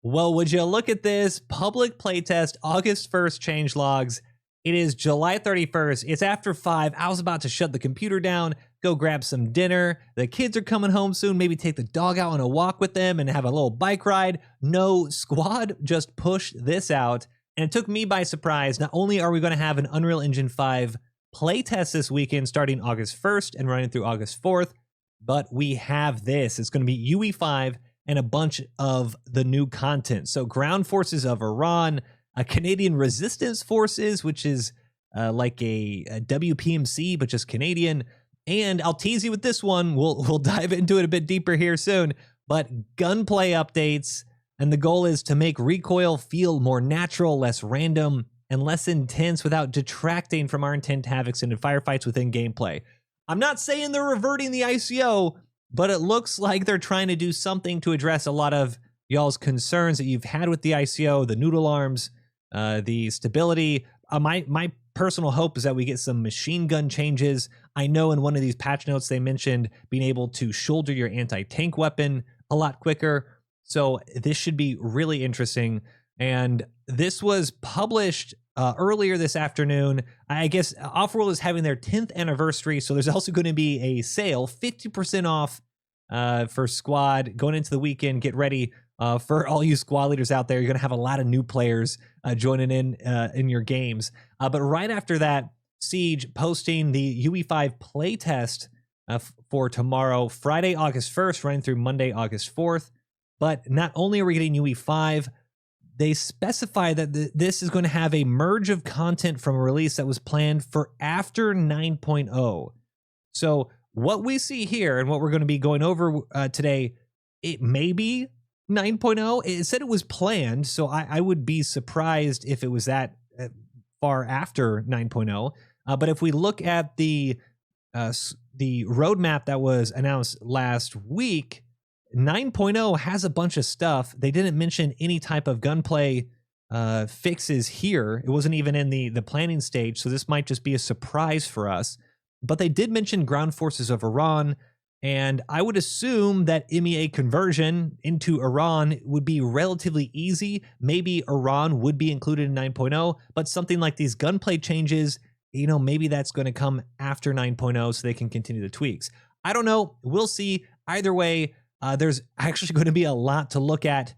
Well, would you look at this? Public playtest, August 1st changelogs. It is July 31st. It's after 5. I was about to shut the computer down, go grab some dinner. The kids are coming home soon. Maybe take the dog out on a walk with them and have a little bike ride. No, Squad just pushed this out. And it took me by surprise. Not only are we going to have an Unreal Engine 5 playtest this weekend starting August 1st and running through August 4th, but we have this. It's going to be UE5 and a bunch of the new content. So Ground Forces of Iran, Canadian Resistance Forces, which is like a WPMC, but just Canadian. And I'll tease you with this one. We'll dive into it a bit deeper here soon. But gunplay updates, and the goal is to make recoil feel more natural, less random, and less intense without detracting from our intent to have extended firefights within gameplay. I'm not saying they're reverting the ICO, but it looks like they're trying to do something to address a lot of y'all's concerns that you've had with the ICO, the noodle arms, the stability. My personal hope is that we get some machine gun changes. I know in one of these patch notes they mentioned being able to shoulder your anti-tank weapon a lot quicker. So this should be really interesting. And this was published earlier this afternoon. I guess Offworld is having their 10th anniversary, so there's also going to be a sale, 50% off for Squad going into the weekend. Get ready for all you squad leaders out there. You're going to have a lot of new players joining in your games. But right after that, Siege posting the UE5 playtest for tomorrow, Friday, August 1st, running through Monday, August 4th. But not only are we getting UE5, they specify that this is going to have a merge of content from a release that was planned for after 9.0. So what we see here and what we're going to be going over today, it may be 9.0. It said it was planned, so I would be surprised if it was that far after 9.0. But if we look at the roadmap that was announced last week, 9.0 has a bunch of stuff. They didn't mention any type of gunplay fixes here. It wasn't even in the planning stage, so this might just be a surprise for us. But they did mention Ground Forces of Iran, and I would assume that MEA conversion into Iran would be relatively easy. Maybe Iran would be included in 9.0, but something like these gunplay changes, maybe that's going to come after 9.0 so they can continue the tweaks. I don't know. We'll see. Either way, there's actually going to be a lot to look at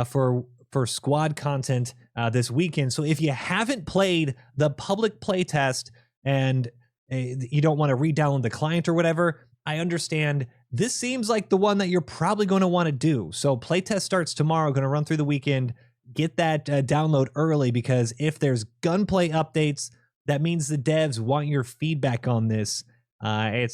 for Squad content this weekend. So if you haven't played the public playtest and you don't want to re-download the client or whatever, I understand. This seems like the one that you're probably going to want to do. So playtest starts tomorrow, going to run through the weekend. Get that download early, because if there's gunplay updates, that means the devs want your feedback on this. I'm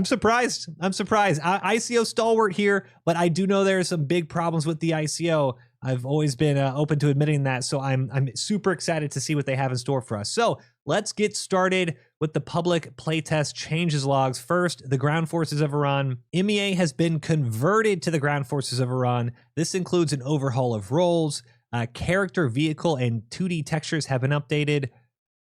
surprised. ICO stalwart here, but I do know there are some big problems with the ICO. I've always been open to admitting that, so I'm super excited to see what they have in store for us. So let's get started with the public playtest changes logs. First, the Ground Forces of Iran. MEA has been converted to the Ground Forces of Iran. This includes an overhaul of roles, character, vehicle, and 2D textures have been updated.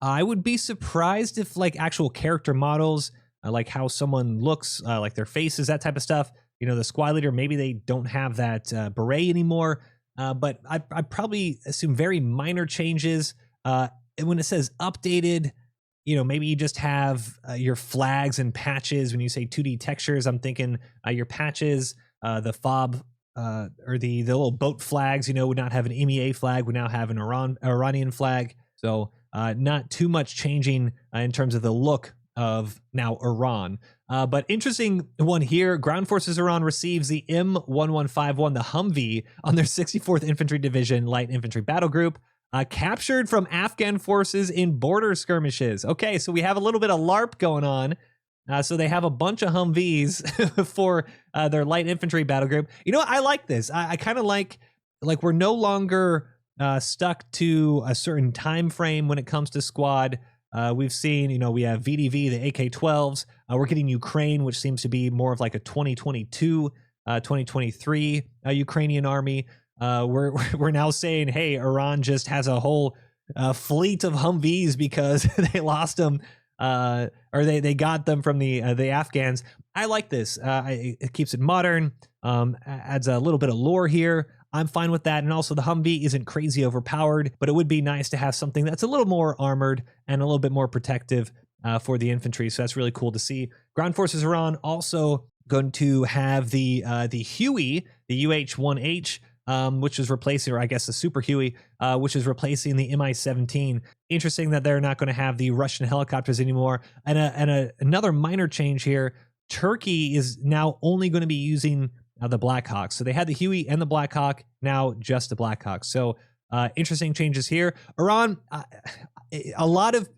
I would be surprised if actual character models, like how someone looks, like their faces, that type of stuff. The squad leader, maybe they don't have that beret anymore. But I probably assume very minor changes. And when it says updated, maybe you just have your flags and patches. When you say 2D textures, I'm thinking your patches, the fob, or the little boat flags, would not have an MEA flag, would now have an Iranian flag. So not too much changing in terms of the look of now Iran. But interesting one here, Ground Forces Iran receives the M1151, the Humvee, on their 64th Infantry Division Light Infantry Battle Group, captured from Afghan forces in border skirmishes. Okay, so we have a little bit of LARP going on. So they have a bunch of Humvees for their Light Infantry Battle Group. I like this. I kind of like we're no longer stuck to a certain time frame when it comes to Squad. We've seen, we have VDV, the AK-12s. We're getting Ukraine, which seems to be more of like a 2022, 2023 Ukrainian army. We're now saying, hey, Iran just has a whole fleet of Humvees because they lost them or they got them from the Afghans. I like this. It keeps it modern, adds a little bit of lore here. I'm fine with that. And also the Humvee isn't crazy overpowered, but it would be nice to have something that's a little more armored and a little bit more protective for the infantry. So that's really cool to see. Ground forces are on. Also going to have the Huey, the UH-1H, which is replacing, or I guess the Super Huey, which is replacing the Mi-17. Interesting that they're not going to have the Russian helicopters anymore. And another minor change here, Turkey is now only going to be using the Black Hawks. So they had the Huey and the Black Hawk, now just the Black Hawk. So interesting changes here. Iran, a lot of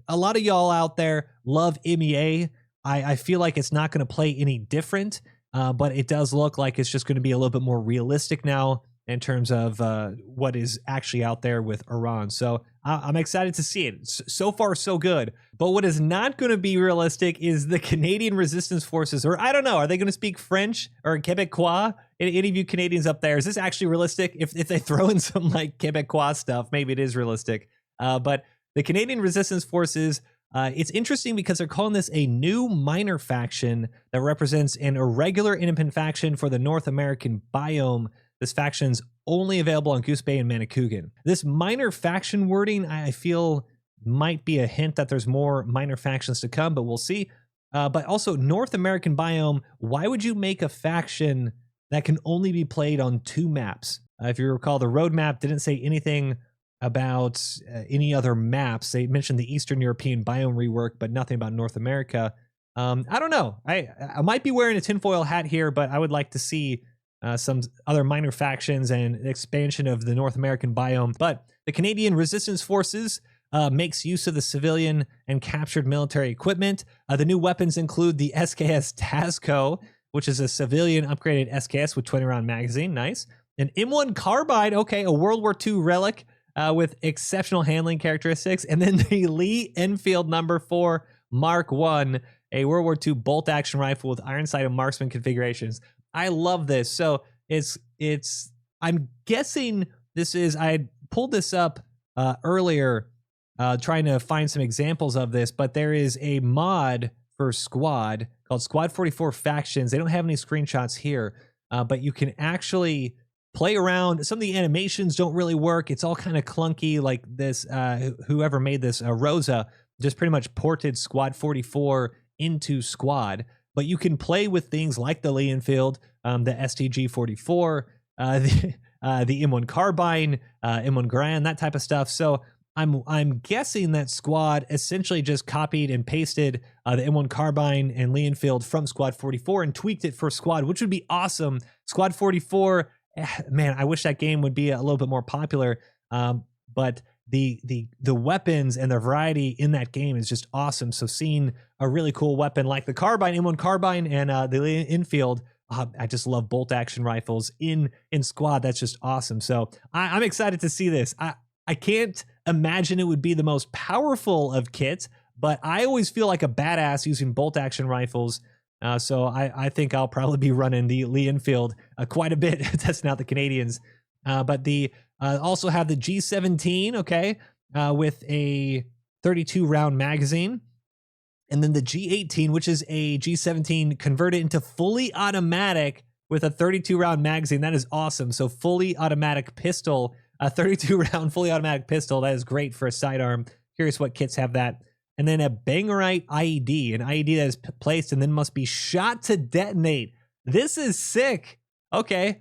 y'all out there love MEA. I feel like it's not going to play any different, but it does look like it's just going to be a little bit more realistic now in terms of what is actually out there with Iran. So I'm excited to see it. So far, so good. But what is not going to be realistic is the Canadian Resistance Forces, or I don't know, are they going to speak French or Quebecois? Any of you Canadians up there, is this actually realistic? If they throw in some like Quebecois stuff, maybe it is realistic. But the Canadian Resistance Forces, it's interesting because they're calling this a new minor faction that represents an irregular independent faction for the North American biome. This faction's only available on Goose Bay and Manicougan. This minor faction wording, I feel, might be a hint that there's more minor factions to come, but we'll see. But also, North American biome, why would you make a faction that can only be played on 2 maps? If you recall, the roadmap didn't say anything about any other maps. They mentioned the Eastern European biome rework, but nothing about North America. I don't know. I might be wearing a tinfoil hat here, but I would like to see some other minor factions and expansion of the North American biome. But the Canadian Resistance Forces makes use of the civilian and captured military equipment. The new weapons include the SKS Tasco, which is a civilian upgraded SKS with 20-round magazine. Nice. An M1 carbine, okay, a World War II relic with exceptional handling characteristics. And then the Lee Enfield No. 4 Mark I, a World War II bolt-action rifle with iron sight and marksman configurations. I love this. So I'm guessing this is, I pulled this up earlier trying to find some examples of this, but there is a mod for Squad called Squad 44 Factions. They don't have any screenshots here, but you can actually play around. Some of the animations don't really work. It's all kind of clunky, like this, whoever made this, Rosa, just pretty much ported Squad 44 into Squad. But you can play with things like the Lee Enfield, the STG-44, the M1 carbine, M1 Garand, that type of stuff. So I'm guessing that Squad essentially just copied and pasted the M1 carbine and Lee Enfield from Squad 44 and tweaked it for Squad, which would be awesome. Squad 44, man, I wish that game would be a little bit more popular. But the weapons and the variety in that game is just awesome. So seeing a really cool weapon like the carbine, M1 carbine, and the Lee Enfield, I just love bolt action rifles in Squad. That's just awesome. So I'm excited to see this. I can't imagine it would be the most powerful of kits, but I always feel like a badass using bolt action rifles. So I think I'll probably be running the Lee Enfield quite a bit, testing out the Canadians. But the also have the G17, okay, with a 32-round magazine. And then the G18, which is a G17 converted into fully automatic with a 32-round magazine. That is awesome. So fully automatic pistol, a 32-round fully automatic pistol. That is great for a sidearm. Curious what kits have that. And then a Bangerite IED, an IED that is placed and then must be shot to detonate. This is sick. Okay.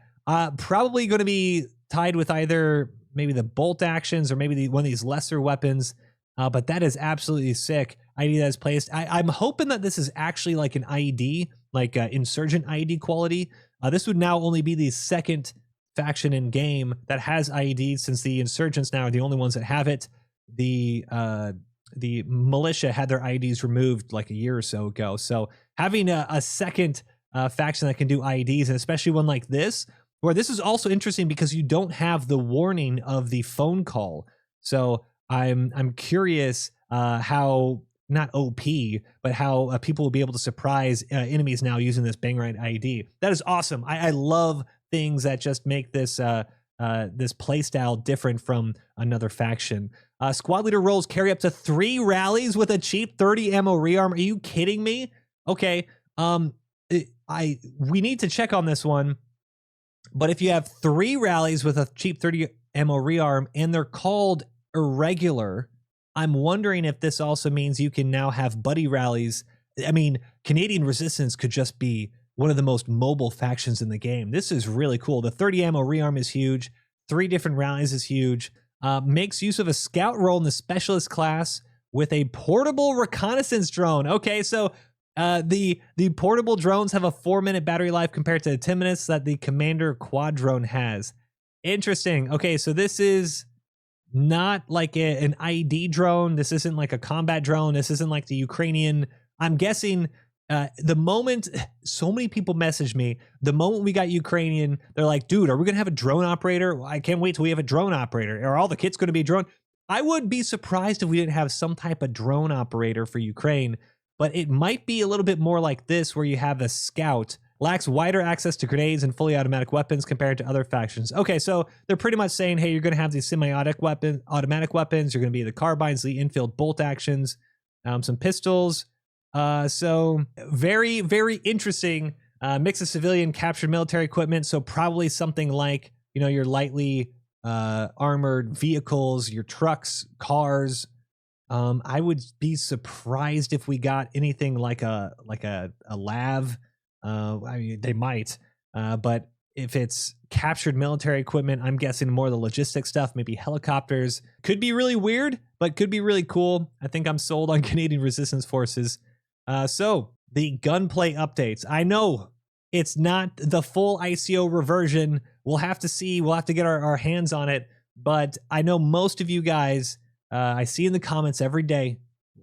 Probably going to be tied with either maybe the bolt actions or maybe one of these lesser weapons. But that is absolutely sick. IED that is placed. I'm hoping that this is actually like an IED, like Insurgent IED quality. This would now only be the second faction in game that has IEDs, since the Insurgents now are the only ones that have it. The militia had their IEDs removed like a year or so ago. So having a second faction that can do IEDs, and especially one like this, where this is also interesting because you don't have the warning of the phone call. So I'm curious how, not OP, but how people will be able to surprise enemies now using this Bangerite IED. That is awesome. I love things that just make this this play style different from another faction. Squad leader roles carry up to 3 rallies with a cheap 30 ammo rearm. Are you kidding me? Okay, we need to check on this one. But if you have 3 rallies with a cheap 30 ammo rearm and they're called irregular, I'm wondering if this also means you can now have buddy rallies. I mean, Canadian Resistance could just be one of the most mobile factions in the game. This is really cool. The 30 ammo rearm is huge. 3 different rallies is huge. Makes use of a scout role in the specialist class with a portable reconnaissance drone. Okay, so the portable drones have a 4-minute battery life compared to the 10 minutes that the commander quad drone has. Interesting. Okay, so this is not like an IED drone. This isn't like a combat drone. This isn't like the Ukrainian. I'm guessing the moment so many people messaged me, the moment we got Ukrainian, they're like, dude, are we going to have a drone operator? I can't wait till we have a drone operator. Are all the kits going to be drone? I would be surprised if we didn't have some type of drone operator for Ukraine, but it might be a little bit more like this, where you have a scout, lacks wider access to grenades and fully automatic weapons compared to other factions. Okay, so they're pretty much saying, hey, you're going to have these automatic weapons. You're going to be the carbines, the infield bolt actions, some pistols. So very, very interesting. Mix of civilian captured military equipment. So probably something like, you know, your lightly armored vehicles, your trucks, cars. I would be surprised if we got anything like a LAV. I mean, they might, but if it's captured military equipment, I'm guessing more of the logistic stuff, maybe helicopters. Could be really weird, but could be really cool. I think I'm sold on Canadian Resistance Forces. So the gunplay updates. I know it's not the full ICO reversion. We'll have to see. We'll have to get our hands on it. But I know most of you guys, I see in the comments every day,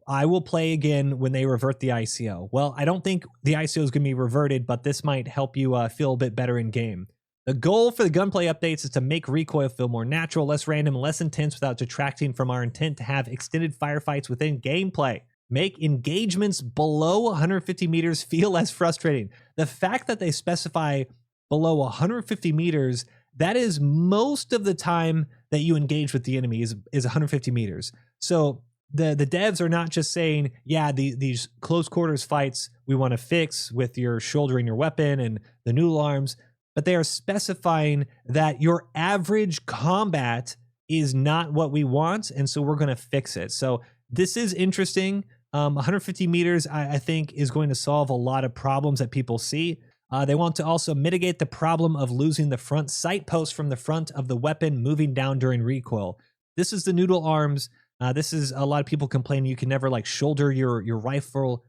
I will play again when they revert the ICO. Well, I don't think the ICO is going to be reverted, but this might help you feel a bit better in game. The goal for the gunplay updates is to make recoil feel more natural, less random, less intense without detracting from our intent to have extended firefights within gameplay. Make engagements below 150 meters feel less frustrating. The fact that they specify below 150 meters, that is most of the time that you engage with the enemy is 150 meters. So the devs are not just saying, yeah, these close quarters fights we want to fix with your shouldering your weapon and the noodle arms, but they are specifying that your average combat is not what we want, and so we're going to fix it. So this is interesting. 150 meters, I think, is going to solve a lot of problems that people see. They want to also mitigate the problem of losing the front sight post from the front of the weapon moving down during recoil. This is the noodle arms. This is a lot of people complaining you can never like shoulder your rifle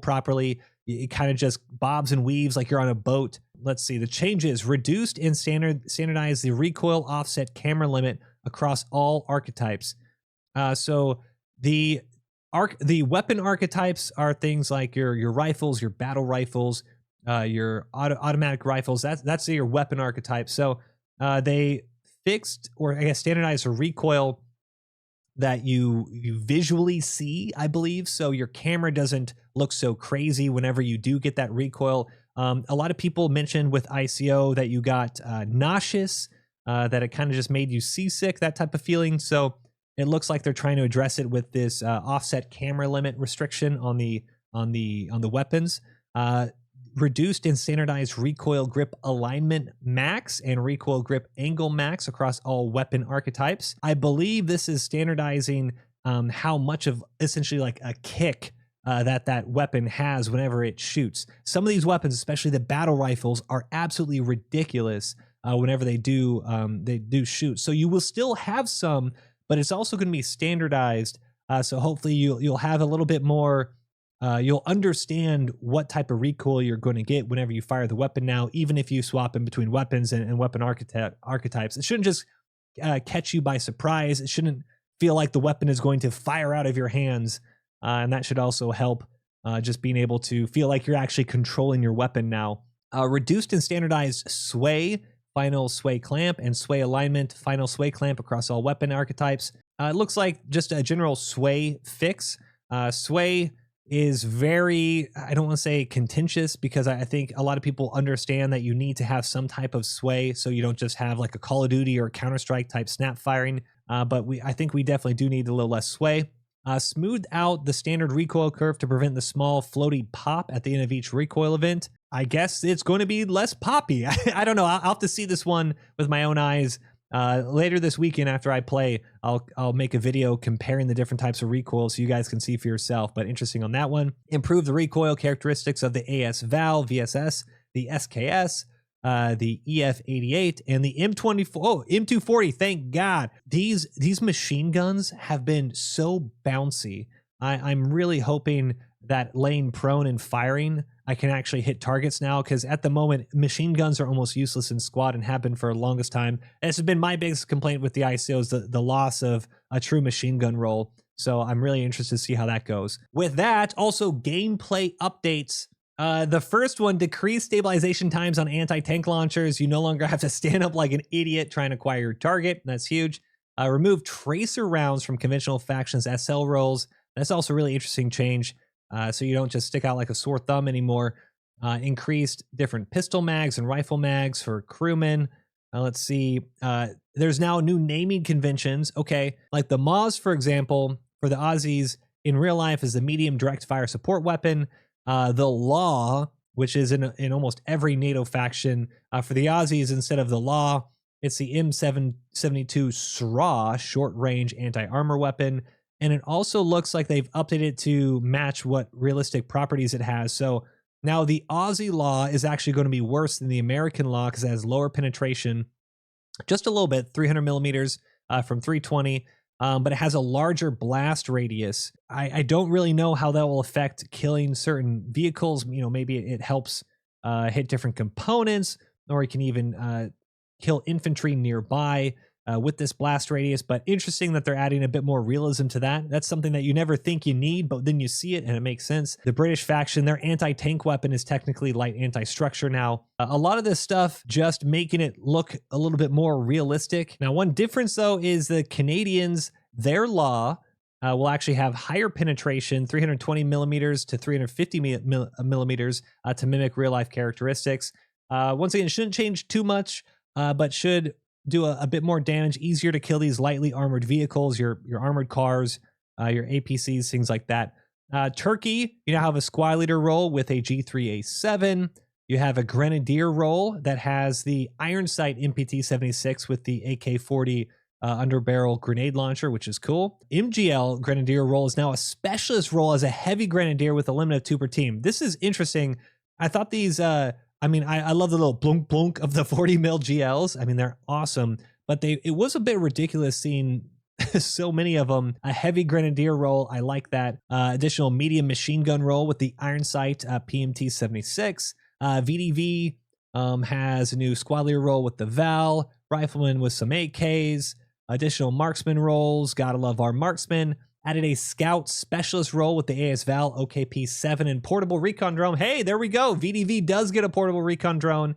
properly. It kind of just bobs and weaves like you're on a boat. Let's see. The changes: reduced and standardized the recoil offset camera limit across all archetypes. So the weapon archetypes are things like your rifles, your battle rifles, your automatic rifles. That's your weapon archetype. So they fixed, or I guess standardized, a recoil that you visually see, I believe. So your camera doesn't look so crazy whenever you do get that recoil. A lot of people mentioned with ICO that you got nauseous, that it kind of just made you seasick, that type of feeling. So it looks like they're trying to address it with this offset camera limit restriction on the weapons. Reduced and standardized recoil grip alignment max and recoil grip angle max across all weapon archetypes. I believe this is standardizing how much of essentially like a kick that weapon has whenever it shoots. Some of these weapons, especially the battle rifles, are absolutely ridiculous whenever they do shoot. So you will still have some, but it's also going to be standardized. So hopefully you'll have a little bit more. You'll understand what type of recoil you're going to get whenever you fire the weapon now, even if you swap in between weapons and weapon archetypes. It shouldn't just catch you by surprise. It shouldn't feel like the weapon is going to fire out of your hands. And that should also help just being able to feel like you're actually controlling your weapon now. Reduced and standardized sway, final sway clamp, and sway alignment, final sway clamp across all weapon archetypes. It looks like just a general sway fix. Sway is very, I don't want to say contentious, because I think a lot of people understand that you need to have some type of sway so you don't just have like a Call of Duty or a Counter-Strike type snap firing. But I think we definitely do need a little less sway. Smoothed out the standard recoil curve to prevent the small floaty pop at the end of each recoil event. I guess it's going to be less poppy. I don't know. I'll have to see this one with my own eyes. Later this weekend after I play, I'll make a video comparing the different types of recoil so you guys can see for yourself. But interesting on that one. Improve the recoil characteristics of the AS Val VSS, the SKS, the EF88, and the M240. Thank God. These machine guns have been so bouncy. I'm really hoping that laying prone and firing, I can actually hit targets now, because at the moment, machine guns are almost useless in squad and have been for the longest time. And this has been my biggest complaint with the ICOs, the loss of a true machine gun roll. So I'm really interested to see how that goes. With that, also gameplay updates. The first one, decrease stabilization times on anti-tank launchers. You no longer have to stand up like an idiot trying to acquire your target. That's huge. Remove tracer rounds from conventional factions SL rolls. That's also a really interesting change. So you don't just stick out like a sore thumb anymore. Increased different pistol mags and rifle mags for crewmen. Let's see. There's now new naming conventions. Okay, like the Moz, for example, for the Aussies in real life is the medium direct fire support weapon. The Law, which is in almost every NATO faction, for the Aussies, instead of the Law, it's the M772 SRA short range anti-armor weapon. And it also looks like they've updated it to match what realistic properties it has. So now the Aussie Law is actually going to be worse than the American Law because it has lower penetration, just a little bit, 300 millimeters from 320, but it has a larger blast radius. I don't really know how that will affect killing certain vehicles. You know, maybe it helps hit different components, or it can even kill infantry nearby. With this blast radius, but interesting that they're adding a bit more realism to that. That's something that you never think you need, but then you see it and it makes sense. The British faction, their anti-tank weapon is technically light anti-structure now. A lot of this stuff just making it look a little bit more realistic. Now, one difference though is the Canadians, their Law will actually have higher penetration, 320 millimeters to 350 millimeters to mimic real life characteristics. Once again, it shouldn't change too much, but should do a bit more damage, easier to kill these lightly armored vehicles, your armored cars, your APCs, things like that. Turkey, you now have a squad leader role with a G3A7. You have a grenadier role that has the Iron Sight MPT-76 with the AK-40 underbarrel grenade launcher, which is cool. MGL grenadier role is now a specialist role as a heavy grenadier with a limit of 2 per team. This is interesting. I thought these I mean, I love the little blunk blunk of the 40 mil GLs. I mean, they're awesome, but it was a bit ridiculous seeing so many of them. A heavy grenadier roll, I like that. Additional medium machine gun roll with the Iron Sight PMT-76. VDV has a new squad leader roll with the Val. Rifleman with some AKs. Additional marksman rolls. Gotta love our marksman. Added a scout specialist role with the AS Val OKP-7 and portable recon drone. Hey, there we go. VDV does get a portable recon drone.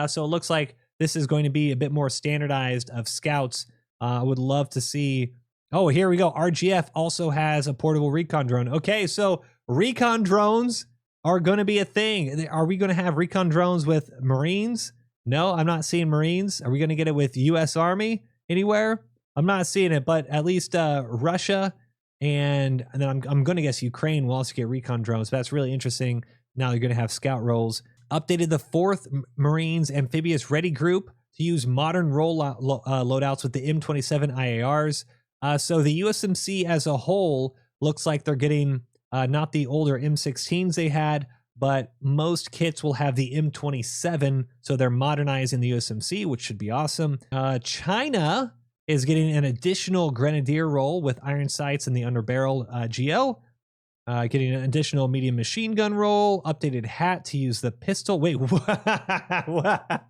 So it looks like this is going to be a bit more standardized of scouts. I would love to see. Oh, here we go. RGF also has a portable recon drone. Okay, so recon drones are going to be a thing. Are we going to have recon drones with Marines? No, I'm not seeing Marines. Are we going to get it with U.S. Army anywhere? I'm not seeing it, but at least Russia. And then I'm going to guess Ukraine will also get recon drones. But that's really interesting. Now you're going to have scout roles. Updated the 4th Marines Amphibious Ready Group to use modern loadouts with the M27 IARs. So the USMC as a whole looks like they're getting not the older M16s they had, but most kits will have the M27. So they're modernizing the USMC, which should be awesome. China is getting an additional grenadier roll with iron sights and the underbarrel GL. Getting an additional medium machine gun roll, updated hat to use the pistol. Wait, what?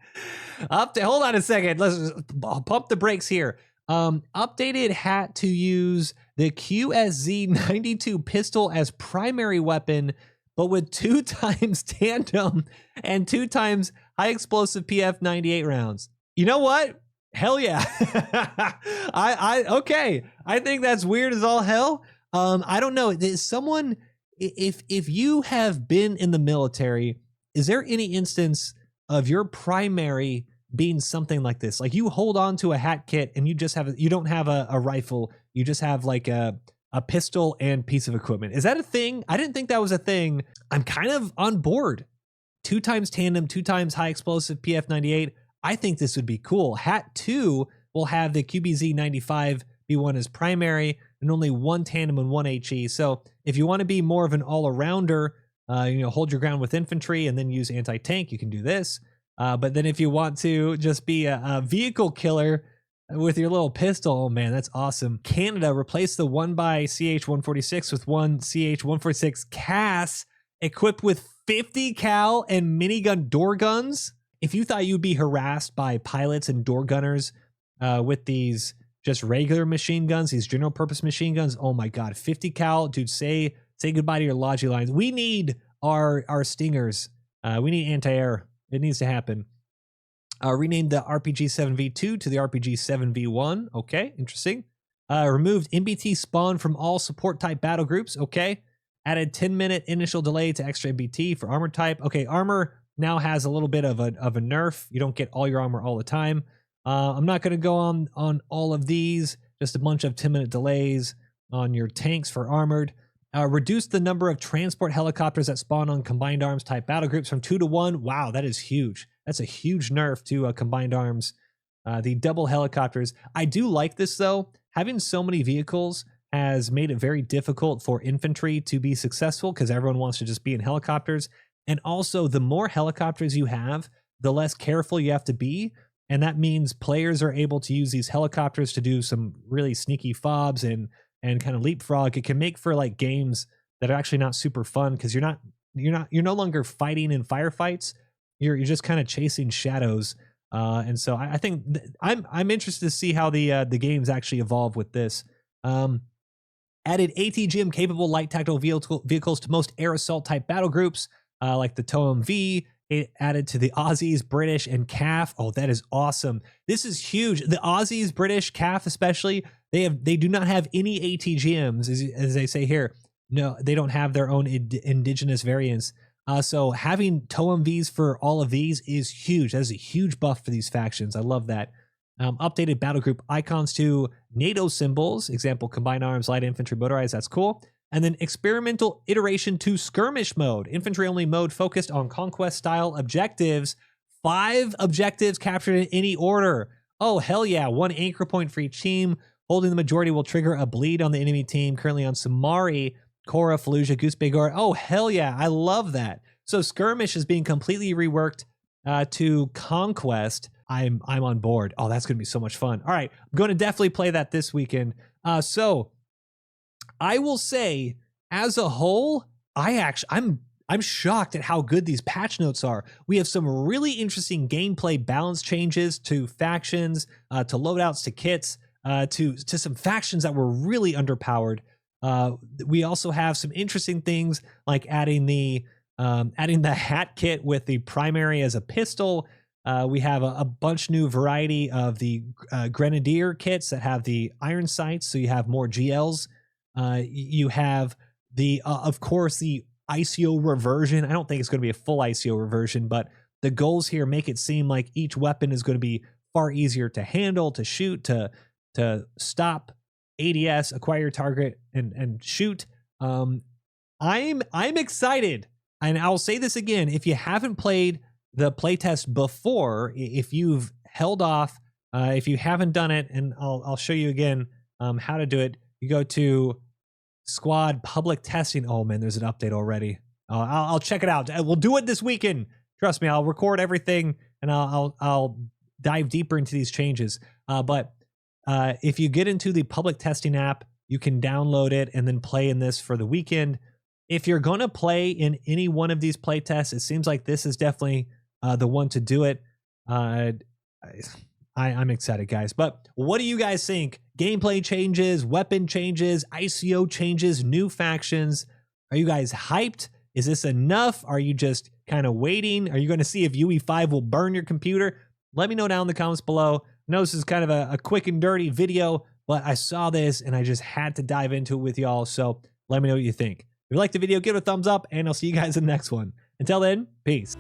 Hold on a second. Let's pump the brakes here. Updated hat to use the QSZ-92 pistol as primary weapon, but with 2 times tandem and 2 times high explosive PF98 rounds. You know what? Hell yeah. Okay. I think that's weird as all hell. I don't know. Is someone if you have been in the military, is there any instance of your primary being something like this? Like you hold on to a hat kit and you just have you don't have a rifle, you just have like a pistol and piece of equipment. Is that a thing? I didn't think that was a thing. I'm kind of on board. 2 times tandem, 2 times high explosive PF98. I think this would be cool. Hat 2 will have the QBZ95 B1 as primary and only 1 tandem and 1 HE. So if you want to be more of an all-arounder, hold your ground with infantry and then use anti-tank, you can do this. But then if you want to just be a vehicle killer with your little pistol, oh man, that's awesome. Canada replaced the 1x CH-146 with one CH-146 CAS equipped with 50 cal and minigun door guns. If you thought you'd be harassed by pilots and door gunners with these just regular machine guns, these general purpose machine guns, oh my God, 50 cal, dude, say goodbye to your Logi lines. We need our stingers. We need anti-air. It needs to happen. Renamed the RPG-7V2 to the RPG-7V1. Okay, interesting. Removed MBT spawn from all support type battle groups. Okay. Added 10-minute initial delay to extra MBT for armor type. Okay, armor now has a little bit of a nerf. You don't get all your armor all the time. I'm not going to go on all of these. Just a bunch of 10-minute delays on your tanks for armored. Reduced the number of transport helicopters that spawn on combined arms type battle groups from 2 to 1. Wow, that is huge. That's a huge nerf to combined arms. The double helicopters. I do like this though. Having so many vehicles has made it very difficult for infantry to be successful because everyone wants to just be in helicopters. And also, the more helicopters you have, the less careful you have to be. And that means players are able to use these helicopters to do some really sneaky fobs and kind of leapfrog. It can make for like games that are actually not super fun because you're no longer fighting in firefights. You're just kind of chasing shadows. And so I think I'm interested to see how the games actually evolve with this. Added ATGM capable light tactical vehicles to most air assault type battle groups, like the TOEM V. It added to the Aussies, British, and CAF. Oh, that is awesome. This is huge. The Aussies, British, CAF especially, they do not have any ATGMs, as they say here. No, they don't have their own indigenous variants. So having TOEM Vs for all of these is huge. That is a huge buff for these factions. I love that. Updated battle group icons to NATO symbols, example, combined arms, light infantry, motorized, that's cool. And then experimental iteration to skirmish mode, infantry only mode focused on conquest style objectives. 5 objectives captured in any order. Oh, hell yeah. 1 anchor point for each team. Holding the majority will trigger a bleed on the enemy team. Currently on Samari, Korra, Fallujah, Goose Bay Gore. Oh, hell yeah. I love that. So skirmish is being completely reworked to conquest. I'm on board. Oh, that's going to be so much fun. All right. I'm going to definitely play that this weekend. So I will say, as a whole, I'm shocked at how good these patch notes are. We have some really interesting gameplay balance changes to factions, to loadouts, to kits, to some factions that were really underpowered. We also have some interesting things like adding the hat kit with the primary as a pistol. We have a bunch new variety of the Grenadier kits that have the iron sights, so you have more GLs. You have of course, the ICO reversion. I don't think it's going to be a full ICO reversion, but the goals here make it seem like each weapon is going to be far easier to handle, to shoot, to stop, ADS, acquire your target, and shoot. I'm excited, and I'll say this again: if you haven't played the playtest before, if you've held off, if you haven't done it, and I'll show you again how to do it. You go to squad public testing. Oh man, there's an update already. I'll check it out. We'll do it this weekend. Trust me, I'll record everything and I'll dive deeper into these changes. But if you get into the public testing app, you can download it and then play in this for the weekend. If you're going to play in any one of these play tests, it seems like this is definitely the one to do it. I'm excited, guys. But what do you guys think? Gameplay changes, weapon changes, ICO changes, new factions. Are you guys hyped? Is this enough? Are you just kind of waiting? Are you going to see if UE5 will burn your computer? Let me know down in the comments below. I know this is kind of a quick and dirty video, but I saw this and I just had to dive into it with y'all. So let me know what you think. If you liked the video, give it a thumbs up, and I'll see you guys in the next one. Until then, peace.